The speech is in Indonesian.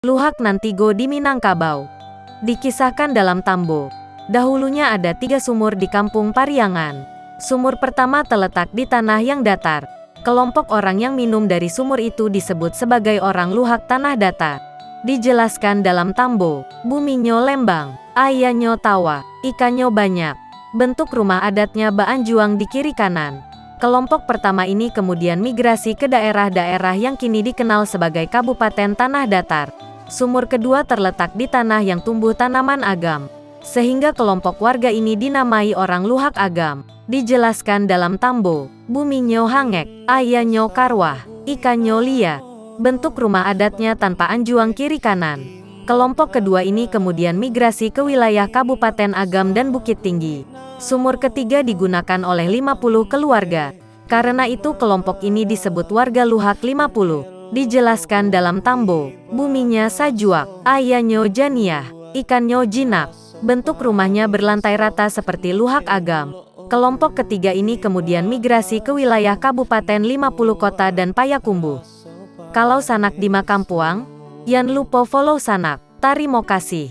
Luhak Nantigo di Minangkabau. Dikisahkan dalam Tambo, dahulunya ada 3 sumur di kampung Pariangan. Sumur pertama terletak di tanah yang datar. Kelompok orang yang minum dari sumur itu disebut sebagai orang luhak tanah datar. Dijelaskan dalam Tambo, buminyo lembang, ayanyo tawa, ikannya banyak. Bentuk rumah adatnya baanjuang di kiri kanan. Kelompok pertama ini kemudian migrasi ke daerah-daerah yang kini dikenal sebagai Kabupaten Tanah Datar. Sumur kedua terletak di tanah yang tumbuh tanaman agam, sehingga kelompok warga ini dinamai orang luhak agam. Dijelaskan dalam Tambo, buminyo hangek, ayanyo karwah, ikanyo lia. Bentuk rumah adatnya tanpa anjuang kiri kanan. Kelompok kedua ini kemudian migrasi ke wilayah Kabupaten Agam dan Bukit Tinggi. Sumur ketiga digunakan oleh 50 keluarga. Karena itu kelompok ini disebut warga luhak 50. Dijelaskan dalam Tambo, buminya sajuak, ayanyo janiah, ikannya jinak. Bentuk rumahnya berlantai rata seperti luhak agam. Kelompok ketiga ini kemudian migrasi ke wilayah Kabupaten 50 Kota dan Payakumbuh. Kalau sanak di Makampuang, Yan lupo follow sanak, tarimo kasih.